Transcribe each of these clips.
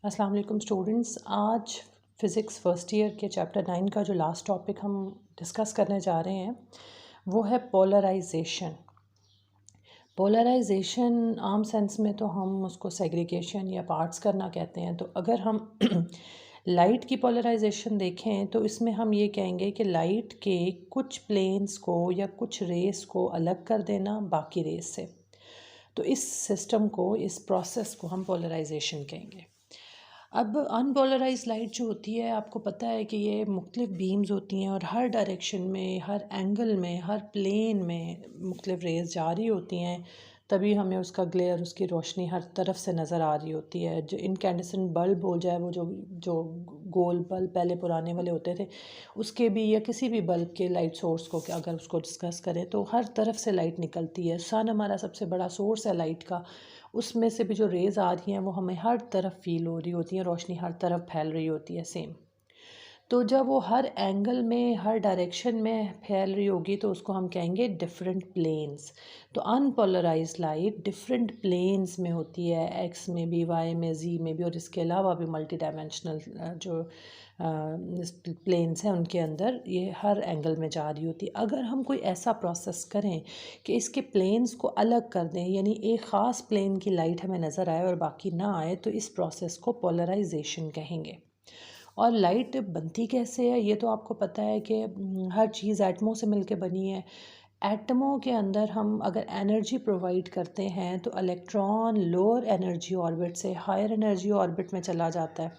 अस्सलाम वालेकुम स्टूडेंट्स। आज फ़िज़िक्स फ़र्स्ट ईयर के चैप्टर 9 का जो लास्ट टॉपिक हम डिस्कस करने जा रहे हैं वो है पोलराइजेशन। पोलराइजेशन आम सेंस में तो हम उसको सेग्रीगेशन या पार्ट्स करना कहते हैं। तो अगर हम लाइट की पोलराइजेशन देखें तो इसमें हम ये कहेंगे कि लाइट के कुछ प्लेन्स को या कुछ रेस को अलग कर देना बाकी रेस से। तो इस सिस्टम को, इस प्रोसेस को हम पोलराइजेशन कहेंगे। अब अनपोलराइज लाइट जो होती है, आपको पता है कि ये मुख्तलिफ बीम्स होती हैं और हर डायरेक्शन में, हर एंगल में, हर प्लेन में मुख्तलिफ रेज जा रही होती हैं। तभी हमें उसका ग्लेयर, उसकी रोशनी हर तरफ से नज़र आ रही होती है। जो इनकैंडेसेंट बल्ब हो जाए, वो जो गोल बल्ब पहले पुराने वाले होते थे, उसके भी या किसी भी बल्ब के लाइट सोर्स को अगर उसको डिस्कस करें तो हर तरफ से लाइट निकलती है। सन हमारा सबसे बड़ा सोर्स है लाइट का। उसमें से भी जो रेज़ आ रही हैं वो हमें हर तरफ फील हो रही होती हैं, रोशनी हर तरफ फैल रही होती है सेम। तो जब वो हर एंगल में, हर डायरेक्शन में फैल रही होगी तो उसको हम कहेंगे डिफरेंट प्लेन्स। तो अनपोलराइज्ड लाइट डिफरेंट प्लेन्स में होती है, एक्स में भी, वाई में, जी में भी, और इसके अलावा भी मल्टी डायमेंशनल जो प्लेन्स हैं उनके अंदर ये हर एंगल में जा रही होती है। अगर हम कोई ऐसा प्रोसेस करें कि इसके प्लेन्स को अलग कर दें, यानी एक ख़ास प्लेन की लाइट हमें नज़र आए और बाकी ना आए, तो इस प्रोसेस को पोलराइजेशन कहेंगे। और लाइट बनती कैसे है ये तो आपको पता है कि हर चीज़ एटमों से मिलके बनी है। एटमों के अंदर हम अगर एनर्जी प्रोवाइड करते हैं तो इलेक्ट्रॉन लोअर एनर्जी ऑर्बिट से हायर एनर्जी ऑर्बिट में चला जाता है,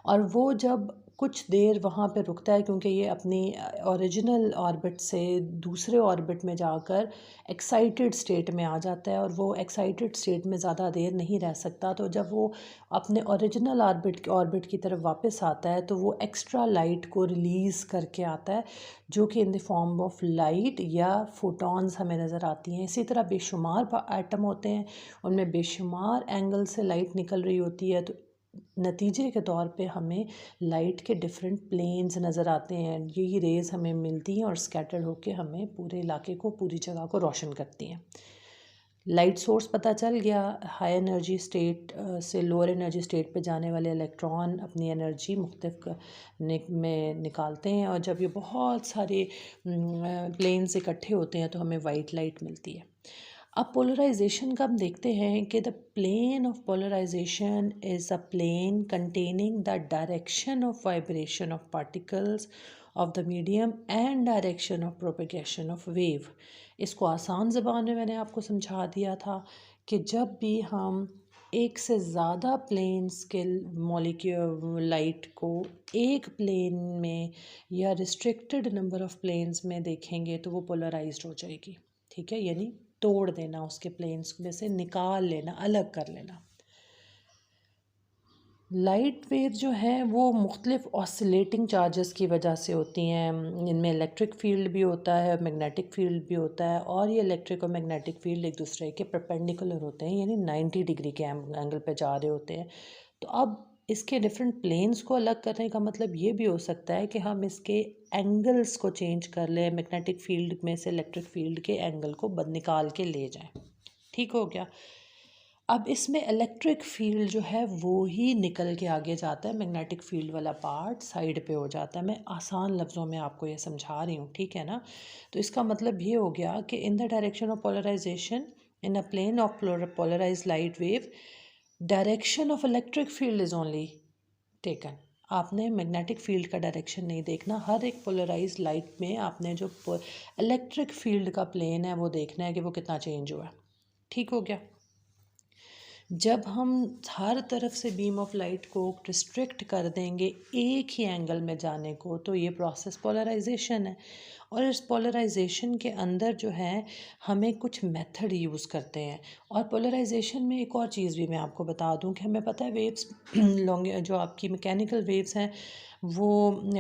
और वो जब कुछ देर वहाँ पे रुकता है, क्योंकि ये अपनी ओरिजिनल ऑर्बिट से दूसरे ऑर्बिट में जाकर एक्साइटेड स्टेट में आ जाता है, और वो एक्साइटेड स्टेट में ज़्यादा देर नहीं रह सकता। तो जब वो अपने ओरिजिनल ऑर्बिट की तरफ वापस आता है तो वो एक्स्ट्रा लाइट को रिलीज़ करके आता है, जो कि in the form of light या फोटॉन्स हमें नज़र आती हैं। इसी तरह बेशुमार एटम होते हैं, उनमें बेशुमार एंगल से लाइट निकल रही होती है। तो नतीजे के तौर पे हमें लाइट के डिफरेंट प्लेन्स नज़र आते हैं। यही रेज़ हमें मिलती हैं और स्कैटर्ड होकर हमें पूरे इलाके को, पूरी जगह को रोशन करती हैं। लाइट सोर्स पता चल गया। हाई एनर्जी स्टेट से लोअर एनर्जी स्टेट पे जाने वाले इलेक्ट्रॉन अपनी एनर्जी मुख्तलिफ में निकालते हैं, और जब ये बहुत सारे प्लेन्स इकट्ठे होते हैं तो हमें वाइट लाइट मिलती है। अब पोलराइजेशन का हम देखते हैं कि the plane of polarisation is a plane containing the direction of vibration of particles of the medium and direction of propagation of wave. इसको आसान ज़बान में मैंने आपको समझा दिया था कि जब भी हम एक से ज़्यादा प्लेन्स के मॉलिक्यूल लाइट को एक प्लेन में या रिस्ट्रिक्टेड नंबर ऑफ प्लेन्स में देखेंगे तो वो पोलराइज्ड हो जाएगी। ठीक है, यानी तोड़ देना, उसके प्लेन्स में से निकाल लेना, अलग कर लेना। लाइट वेव जो है वो मुख्तलिफ ऑसिलेटिंग चार्जेस की वजह से होती हैं। इनमें इलेक्ट्रिक फील्ड भी होता है, मैग्नेटिक फील्ड भी होता है, और ये इलेक्ट्रिक और मैग्नेटिक फील्ड एक दूसरे के परपेंडिकुलर होते हैं, यानी 90 डिग्री के एंगल पे जा रहे होते हैं। तो अब इसके डिफरेंट प्लेन्स को अलग करने का मतलब ये भी हो सकता है कि हम इसके एंगल्स को चेंज कर लें, मैग्नेटिक फील्ड में से इलेक्ट्रिक फील्ड के एंगल को निकाल के ले जाएं। ठीक हो गया। अब इसमें इलेक्ट्रिक फील्ड जो है वो ही निकल के आगे जाता है, मैग्नेटिक फील्ड वाला पार्ट साइड पे हो जाता है। मैं आसान लफ्ज़ों में आपको ये समझा रही हूँ, ठीक है ना। तो इसका मतलब ये हो गया कि in the direction of polarisation in a plane of polarise light wave, direction of electric field is only taken. आपने मैग्नेटिक फील्ड का डायरेक्शन नहीं देखना। हर एक पोलराइज लाइट में आपने जो इलेक्ट्रिक फील्ड का प्लेन है वो देखना है कि वो कितना चेंज हुआ है। ठीक हो गया। जब हम हर तरफ से बीम ऑफ लाइट को रिस्ट्रिक्ट कर देंगे एक ही एंगल में जाने को, तो ये प्रोसेस पोलराइजेशन है। और इस पोलराइजेशन के अंदर जो है हमें कुछ मेथड यूज़ करते हैं। और पोलराइजेशन में एक और चीज़ भी मैं आपको बता दूं कि हमें पता है वेव्स जो आपकी मैकेनिकल वेव्स हैं वो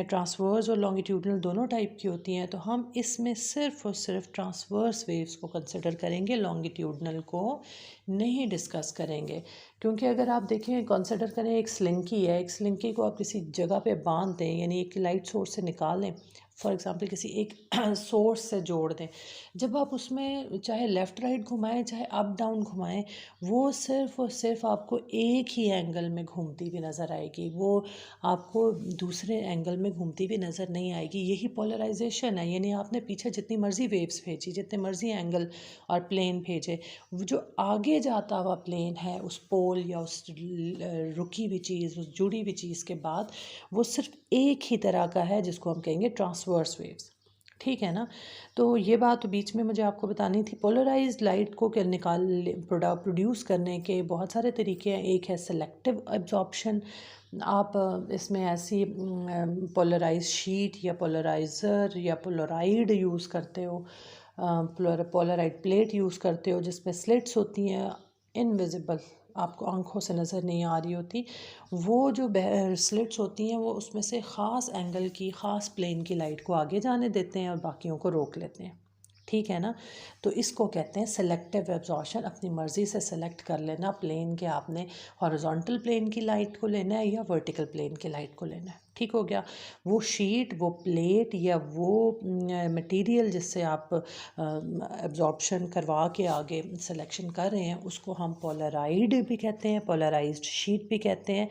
ट्रांसवर्स और लॉन्गिट्यूडनल दोनों टाइप की होती हैं। तो हम इसमें सिर्फ़ और सिर्फ ट्रांसवर्स वेव्स को कंसिडर करेंगे, लॉन्गिट्यूडनल को नहीं डिस्कस करेंगे। क्योंकि अगर आप देखें, कंसिडर करें एक स्लिंकी है, एक स्लिंकी को आप किसी जगह पे बांध दें, यानी एक लाइट सोर्स से निकालें, फॉर एग्ज़ाम्पल किसी एक सोर्स से जोड़ दें, जब आप उसमें चाहे लेफ़्ट राइट घुमाएं चाहे अप डाउन घुमाएं, वो सिर्फ़ और सिर्फ आपको एक ही एंगल में घूमती हुई नज़र आएगी, वो आपको दूसरे एंगल में घूमती हुई नज़र नहीं आएगी। यही पोलराइजेशन है। यानी आपने पीछे जितनी मर्ज़ी वेव्स भेजी, जितने मर्ज़ी एंगल और प्लेन भेजे, वो जो आगे जाता हुआ प्लेन है उस पोल या उस रुकी हुई चीज़, उस जुड़ी हुई चीज़ के बाद, वो सिर्फ एक ही तरह का है जिसको हम कहेंगे ट्रांसवर्स वेव्स। ठीक है ना। तो ये बात बीच में मुझे आपको बतानी थी। पोलराइज्ड लाइट को प्रोड्यूस करने के बहुत सारे तरीके हैं। एक है सेलेक्टिव एब्जॉर्प्शन। आप इसमें ऐसी पोलराइज शीट या पोलराइज़र या पोलराइड यूज़ करते हो, पोलराइड प्लेट यूज़ करते हो जिसमें स्लिट्स होती हैं, इनविजिबल, आपको आंखों से नज़र नहीं आ रही होती। वो जो स्लिट्स होती हैं वो उसमें से ख़ास एंगल की, ख़ास प्लेन की लाइट को आगे जाने देते हैं और बाकियों को रोक लेते हैं। ठीक है ना। तो इसको कहते हैं सेलेक्टिव एब्जॉर्प्शन। अपनी मर्ज़ी से सेलेक्ट कर लेना प्लेन के, आपने हॉरिजॉन्टल प्लेन की लाइट को लेना है या वर्टिकल प्लेन की लाइट को लेना है। ठीक हो गया। वो शीट, वो प्लेट या वो मटेरियल जिससे आप एब्जॉर्प्शन करवा के आगे सिलेक्शन कर रहे हैं, उसको हम पोलराइड भी कहते हैं, पोलराइज्ड शीट भी कहते हैं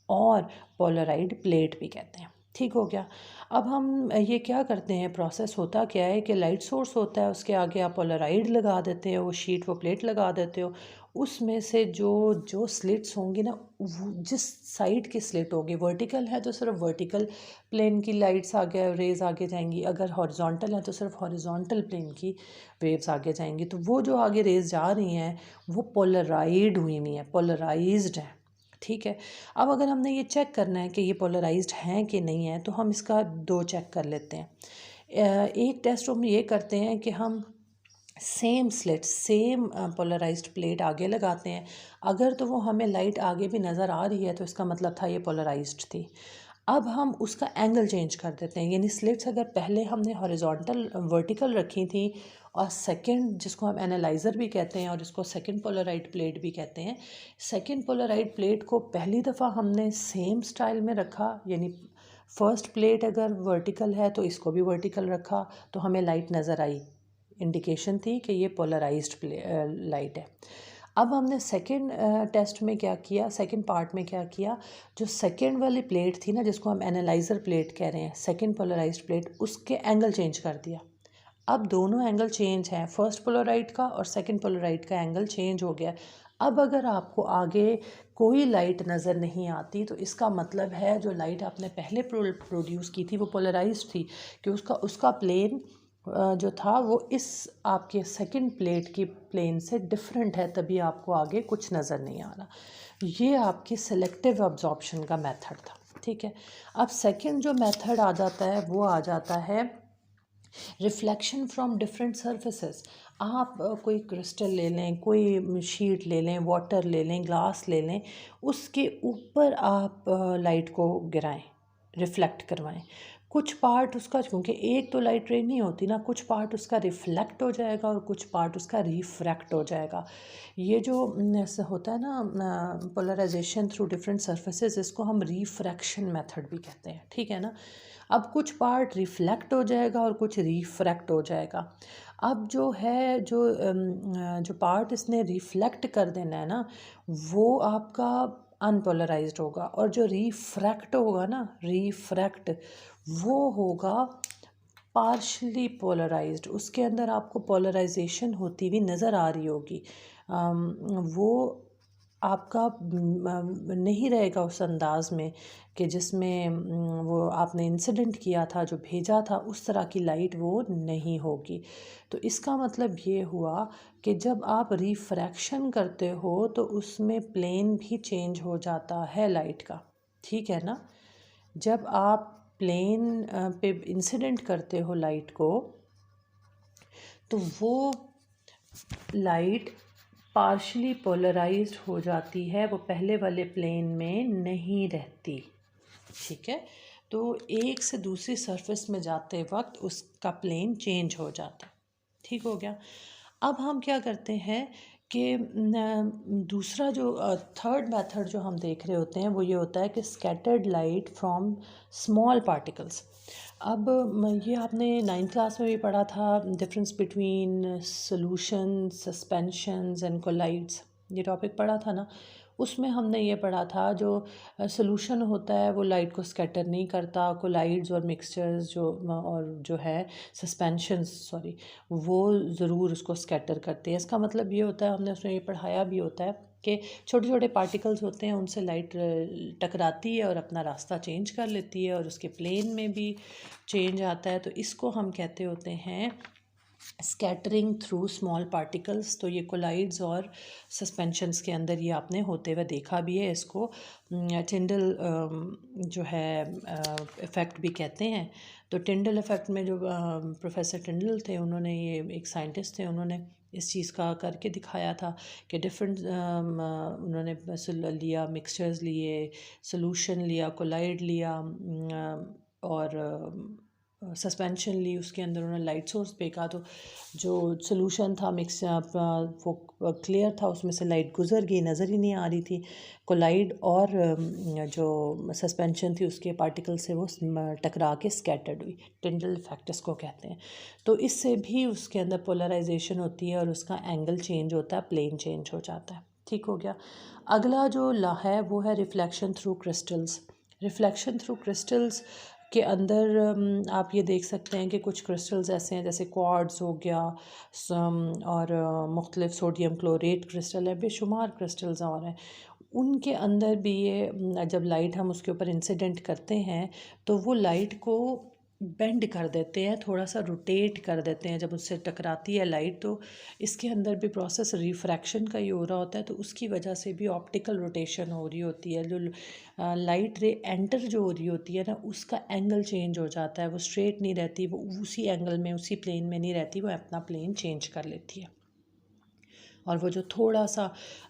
और पोलराइड प्लेट भी कहते हैं। ठीक हो गया। अब हम ये क्या करते हैं, प्रोसेस होता क्या है कि लाइट सोर्स होता है, उसके आगे आप पोलराइड लगा देते हो, वो शीट, वो प्लेट लगा देते हो। उसमें से जो जो स्लिट्स होंगी ना, जिस साइड की स्लिट होगी, वर्टिकल है तो सिर्फ वर्टिकल प्लेन की लाइट्स आगे, रेज आगे जाएंगी। अगर हॉरिजॉन्टल है तो सिर्फ हॉरिजॉन्टल प्लेन की वेव्स आगे जाएंगी। तो वो जो आगे रेज जा रही हैं वो पोलराइड हुई हुई हैं, पोलराइज्ड हैं। ठीक है। अब अगर हमने ये चेक करना है कि ये पोलराइज्ड हैं कि नहीं है, तो हम इसका दो चेक कर लेते हैं। एक टेस्ट हम ये करते हैं कि हम same slit, same polarised plate आगे लगाते हैं। अगर तो वो हमें लाइट आगे भी नज़र आ रही है तो इसका मतलब था ये पोलराइज्ड थी। अब हम उसका एंगल चेंज कर देते हैं। यानी स्लिट्स अगर पहले हमने हॉरिजॉन्टल वर्टिकल रखी थी और सेकंड, जिसको हम एनालाइज़र भी कहते हैं और इसको सेकंड पोलराइड प्लेट भी कहते हैं, सेकंड पोलराइड प्लेट को पहली दफ़ा हमने सेम स्टाइल में रखा। यानी फर्स्ट प्लेट अगर वर्टिकल है तो इसको भी वर्टिकल रखा तो हमें लाइट नज़र आई, इंडिकेशन थी कि ये पोलराइज्ड लाइट है। अब हमने सेकंड टेस्ट में क्या किया, सेकंड पार्ट में क्या किया, जो सेकंड वाली प्लेट थी ना, जिसको हम एनालाइज़र प्लेट कह रहे हैं, सेकंड पोलराइज्ड प्लेट, उसके एंगल चेंज कर दिया। अब दोनों एंगल चेंज हैं, फर्स्ट पोलराइड का और सेकंड पोलराइड का एंगल चेंज हो गया। अब अगर आपको आगे कोई लाइट नज़र नहीं आती तो इसका मतलब है जो लाइट आपने पहले प्रोड्यूस की थी वो पोलराइज्ड थी, कि उसका प्लेन जो था वो इस आपके सेकंड प्लेट की प्लेन से डिफरेंट है, तभी आपको आगे कुछ नज़र नहीं आ रहा। ये आपकी सेलेक्टिव अब्जॉर्प्शन का मेथड था। ठीक है। अब सेकंड जो मेथड आ जाता है वो आ जाता है रिफ्लेक्शन फ्रॉम डिफरेंट सर्फेसेस। आप कोई क्रिस्टल ले लें, कोई शीट ले लें, वाटर ले लें, ग्लास ले लें, उसके ऊपर आप लाइट को गिराएं, रिफ्लेक्ट करवाएं। कुछ पार्ट उसका, क्योंकि एक तो लाइट रे नहीं होती ना, कुछ पार्ट उसका रिफ्लेक्ट हो जाएगा और कुछ पार्ट उसका रिफ्रैक्ट हो जाएगा। ये जो ऐसा होता है ना पोलराइजेशन थ्रू डिफरेंट सर्फेसेस, इसको हम रिफ्रैक्शन मेथड भी कहते हैं। ठीक है ना। अब कुछ पार्ट रिफ्लेक्ट हो जाएगा और कुछ रिफ्रैक्ट हो जाएगा। अब जो है जो पार्ट इसने रिफ्लेक्ट कर देना है ना, वो आपका अनपोलराइज्ड होगा, और जो रिफ्रैक्ट होगा ना, रिफ्रैक्ट, वो होगा पार्शली पोलराइज्ड। उसके अंदर आपको पोलराइजेशन होती हुई नज़र आ रही होगी। वो आपका नहीं रहेगा उस अंदाज में कि जिसमें वो आपने इंसिडेंट किया था, जो भेजा था, उस तरह की लाइट वो नहीं होगी। तो इसका मतलब ये हुआ कि जब आप रिफ्रैक्शन करते हो तो उसमें प्लेन भी चेंज हो जाता है लाइट का। ठीक है ना। जब आप प्लेन पे इंसिडेंट करते हो लाइट को, तो वो लाइट पार्शली पोलराइज्ड हो जाती है, वो पहले वाले प्लेन में नहीं रहती। ठीक है। तो एक से दूसरी सरफेस में जाते वक्त उसका प्लेन चेंज हो जाता है। ठीक हो गया। अब हम क्या करते हैं कि दूसरा जो थर्ड मेथड जो हम देख रहे होते हैं वो ये होता है कि scattered light from small particles. अब ये आपने 9th क्लास में भी पढ़ा था, difference between solution, suspensions and colloids, ये टॉपिक पढ़ा था ना। उसमें हमने ये पढ़ा था जो सॉल्यूशन होता है वो लाइट को स्कैटर नहीं करता, कोलाइड्स और मिक्सचर्स जो और जो है सस्पेंशंस सॉरी, वो ज़रूर उसको स्कैटर करते हैं। इसका मतलब ये होता है, हमने उसमें ये पढ़ाया भी होता है कि छोटे छोटे पार्टिकल्स होते हैं, उनसे लाइट टकराती है और अपना रास्ता चेंज कर लेती है और उसके प्लेन में भी चेंज आता है। तो इसको हम कहते होते हैं स्कैटरिंग थ्रू स्मॉल पार्टिकल्स। तो ये कोलाइड्स और सस्पेंशंस के अंदर ये आपने होते हुए देखा भी है। इसको टिंडल जो है इफ़ेक्ट भी कहते हैं। तो टिंडल इफ़ेक्ट में जो प्रोफेसर टिंडल थे, उन्होंने ये एक साइंटिस्ट थे, उन्होंने इस चीज़ का करके दिखाया था कि डिफरेंट उन्होंने लिया, मिक्सचर्स लिए, सोल्यूशन लिया, कोलाइड लिया और सस्पेंशन ली, उसके अंदर उन्होंने लाइट सोर्स फेंका। तो जो सोल्यूशन था मिक्स वो क्लियर था, उसमें से लाइट गुजर गई, नज़र ही नहीं आ रही थी। कोलाइड और जो सस्पेंशन थी उसके पार्टिकल से वो टकरा के स्कैटर्ड हुई। टिंडल इफेक्ट इसको कहते हैं। तो इससे भी उसके अंदर पोलराइजेशन होती है और उसका एंगल चेंज होता है, प्लेन चेंज हो जाता है। ठीक हो गया। अगला जो ला है वो है reflection through crystals. Reflection through crystals के अंदर आप ये देख सकते हैं कि कुछ क्रिस्टल्स ऐसे हैं जैसे क्वार्ट्ज हो गया, और मुख्तलिफ सोडियम क्लोरेट क्रिस्टल है, बेशुमार क्रिस्टल्स और हैं। उनके अंदर भी ये जब लाइट हम उसके ऊपर इंसिडेंट करते हैं तो वो लाइट को बेंड कर देते हैं, थोड़ा सा रोटेट कर देते हैं जब उससे टकराती है लाइट। तो इसके अंदर भी प्रोसेस रिफ्रैक्शन का ही हो रहा होता है, तो उसकी वजह से भी ऑप्टिकल रोटेशन हो रही होती है। जो लाइट रे एंटर जो हो रही होती है ना, उसका एंगल चेंज हो जाता है, वो स्ट्रेट नहीं रहती, वो उसी एंगल में उसी प्लेन में नहीं रहती, वो अपना प्लेन चेंज कर लेती है। और वो जो थोड़ा सा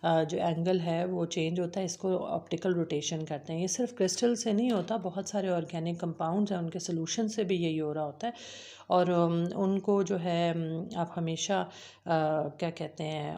जो एंगल है वो चेंज होता है, इसको ऑप्टिकल रोटेशन कहते हैं। ये सिर्फ क्रिस्टल से नहीं होता, बहुत सारे ऑर्गेनिक कंपाउंड्स हैं, उनके सोल्यूशन से भी यही हो रहा होता है। और उनको जो है आप हमेशा क्या कहते हैं,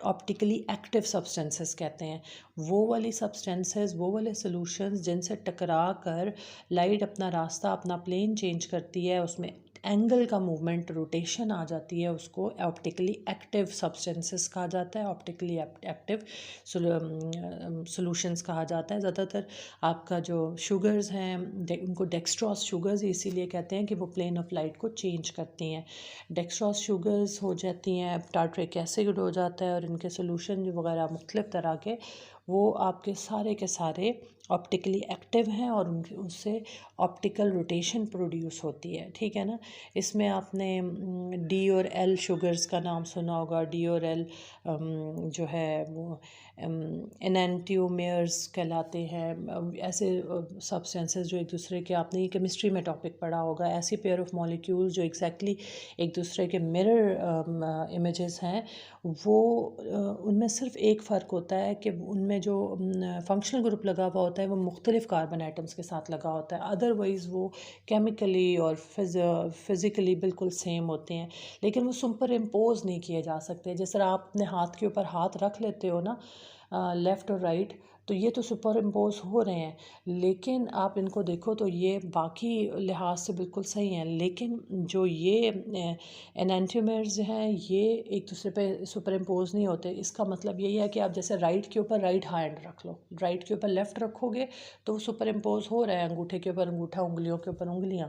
ऑप्टिकली एक्टिव सब्सटेंसेस कहते हैं। वो वाली सब्सटेंसेस, वो वाले सोल्यूशंस जिनसे टकरा कर लाइट अपना रास्ता, अपना प्लेन चेंज करती है, उसमें एंगल का मूवमेंट, रोटेशन आ जाती है, उसको ऑप्टिकली एक्टिव सब्सटेंसेस कहा जाता है, ऑप्टिकली एक्टिव सॉल्यूशंस कहा जाता है। ज़्यादातर आपका जो शुगर्स हैं उनको डेक्सट्रॉस शुगर्स इसीलिए कहते हैं कि वो प्लेन ऑफ लाइट को चेंज करती हैं। डेक्सट्रॉस शुगर्स हो जाती हैं, टार्ट्रिक एसिड हो जाता है, और इनके सोल्यूशन वगैरह मुख्तलिफ तरह के, वो आपके सारे के सारे ऑप्टिकली एक्टिव हैं और उनके उससे ऑप्टिकल रोटेशन प्रोड्यूस होती है। ठीक है ना। इसमें आपने डी और एल शुगर्स का नाम सुना होगा। डी और एल जो है वो एनेंटियोमेयर्स कहलाते हैं। ऐसे सब्सटेंसेस जो एक दूसरे के, आपने ये केमिस्ट्री में टॉपिक पढ़ा होगा, ऐसी पेयर ऑफ मॉलिक्यूल्स जो एग्जैक्टली एक दूसरे के मिरर इमेजेस हैं। वो उनमें सिर्फ एक फ़र्क होता है कि उनमें जो फंक्शनल ग्रुप लगा हुआ होता है वो मुख्तलिफ कार्बन आइटम्स के साथ लगा होता है, अदरवाइज़ वो केमिकली और फिज़िकली बिल्कुल सेम होते हैं, लेकिन वो सुपर इम्पोज नहीं किए जा सकते। जिस तरह आप अपने हाथ के ऊपर हाथ रख लेते हो ना, लेफ़्ट और राइट, तो ये तो सुपर इम्पोज हो रहे हैं, लेकिन आप इनको देखो तो ये बाकी लिहाज से बिल्कुल सही हैं, लेकिन जो ये एनेंटियोमेर्स हैं ये एक दूसरे पे सुपर इम्पोज नहीं होते। इसका मतलब यही है कि आप जैसे राइट के ऊपर राइट हैंड रख लो, राइट के ऊपर लेफ़्ट रखोगे तो वो सुपर इम्पोज हो रहा है, अंगूठे के ऊपर अंगूठा, उंगलियों के ऊपर उंगलियां।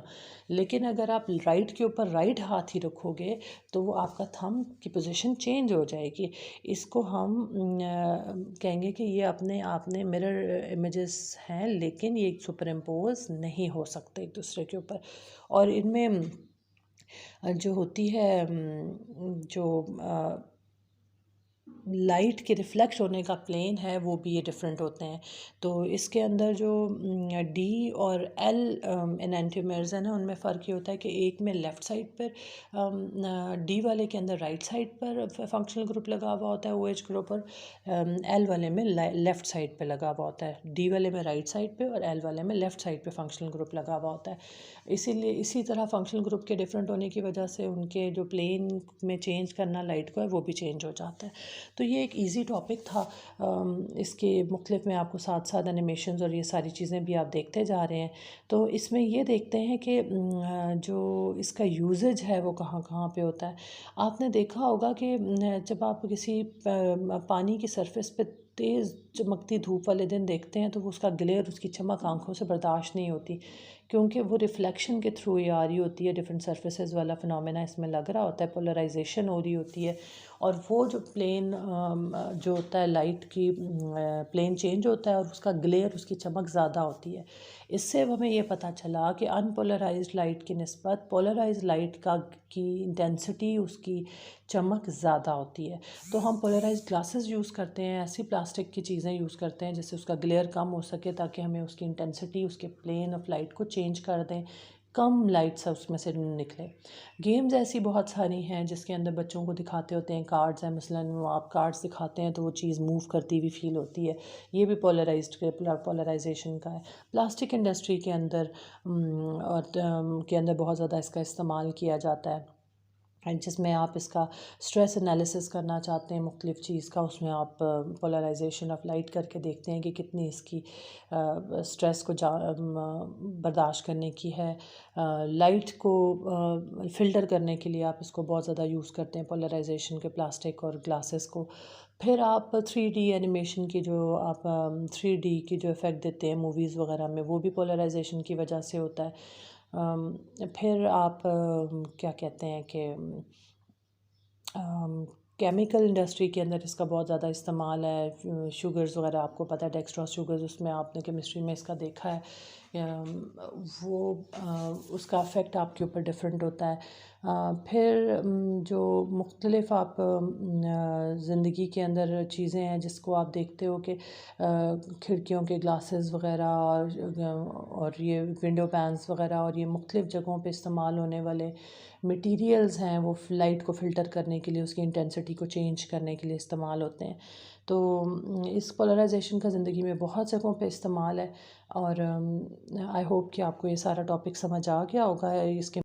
लेकिन अगर आप राइट के ऊपर राइट हाथ ही रखोगे तो वो आपका थंब की पोजीशन चेंज हो जाएगी। इसको हम कहेंगे कि ये अपने आप में मिरर इमेजेस हैं, लेकिन ये सुपर इम्पोज नहीं हो सकते एक दूसरे के ऊपर। और इनमें जो होती है जो लाइट के रिफ़्लेक्ट होने का प्लेन है वो भी ये डिफरेंट होते हैं। तो इसके अंदर जो डी और एल एनेंटियोमर्स है ना, उनमें फ़र्क ये होता है कि एक में लेफ़्ट साइड पर डी वाले के अंदर राइट साइड पर फंक्शनल ग्रुप लगा हुआ होता है OH ग्रुप, और एल वाले में लेफ़्ट साइड पे लगा हुआ होता है। डी वाले में राइट साइड पे और एल वाले में लेफ़्ट साइड पे फंक्शनल ग्रुप लगा हुआ होता है। इसीलिए इसी तरह फंक्शनल ग्रुप के डिफरेंट होने की वजह से उनके जो प्लेन में चेंज करना लाइट को है वो भी चेंज हो जाता है। तो ये एक इजी टॉपिक था। इसके मुख्तलिफ में आपको साथ साथ एनिमेशंस और ये सारी चीज़ें भी आप देखते जा रहे हैं। तो इसमें ये देखते हैं कि जो इसका यूजेज है वो कहाँ कहाँ पे होता है। आपने देखा होगा कि जब आप किसी पानी की सरफेस पे तेज़ चमकती धूप वाले दिन देखते हैं तो वो उसका ग्लेयर, उसकी चमक आंखों से बर्दाश्त नहीं होती, क्योंकि वो रिफ्लेक्शन के थ्रू ये आ रही होती है। डिफरेंट सरफेसेस वाला फिनोमेना इसमें लग रहा होता है, पोलराइजेशन हो रही होती है, और वो जो प्लेन जो होता है लाइट की प्लेन चेंज होता है और उसका ग्लेयर, उसकी चमक ज़्यादा होती है। इससे हमें ये पता चला कि अनपोलराइज्ड लाइट की निस्बत पोलराइज्ड लाइट की इंटेंसिटी, उसकी चमक ज़्यादा होती है। तो हम पोलराइज्ड ग्लासेस यूज़ करते हैं, ऐसी प्लास्टिक की चीज़ें यूज़ करते हैं जिससे उसका ग्लेयर कम हो सके, ताकि हमें उसकी इंटेंसिटी, उसके प्लेन ऑफ लाइट को चेंज कर दें, कम लाइट से उसमें से निकले। गेम्स ऐसी बहुत सारी हैं जिसके अंदर बच्चों को दिखाते होते हैं, कार्ड्स हैं मसलन, वो आप कार्ड्स दिखाते हैं तो वो चीज़ मूव करती हुई फील होती है। ये भी पोलराइजेशन का है। प्लास्टिक इंडस्ट्री के अंदर के अंदर बहुत ज़्यादा इसका इस्तेमाल किया जाता है, एंड जिसमें आप इसका स्ट्रेस एनालिसिस करना चाहते हैं मुख्तलिफ़ चीज़ का, उसमें आप पोलराइजेशन ऑफ लाइट करके देखते हैं कि कितनी इसकी स्ट्रेस को बर्दाश्त करने की है। लाइट को फ़िल्टर करने के लिए आप इसको बहुत ज़्यादा यूज़ करते हैं, पोलराइजेशन के प्लास्टिक और ग्लासेस को। फिर आप 3D एनिमेशन की जो आप 3D की जो इफ़ेक्ट देते हैं मूवीज़ वगैरह में, वो भी पोलराइजेशन की वजह से होता है। फिर आप क्या कहते हैं कि केमिकल इंडस्ट्री के अंदर इसका बहुत ज़्यादा इस्तेमाल है। शुगर्स वगैरह आपको पता है, डेक्सट्रॉस शुगर्स, उसमें आपने केमिस्ट्री में इसका देखा है। वो उसका इफ़ेक्ट आपके ऊपर डिफरेंट होता है। फिर जो मुख्तलिफ़ आप ज़िंदगी के अंदर चीज़ें हैं जिसको आप देखते हो कि खिड़कियों के ग्लासेस वगैरह और ये विंडो पैन्स वगैरह और ये मुख्तलिफ़ जगहों पे इस्तेमाल होने वाले मटेरियल्स हैं, वो लाइट को फ़िल्टर करने के लिए, उसकी इंटेंसिटी को चेंज करने के लिए इस्तेमाल होते हैं। तो इस पोलराइजेशन का ज़िंदगी में बहुत जगहों पे इस्तेमाल है, और आई होप कि आपको ये सारा टॉपिक समझ आ गया होगा। इसके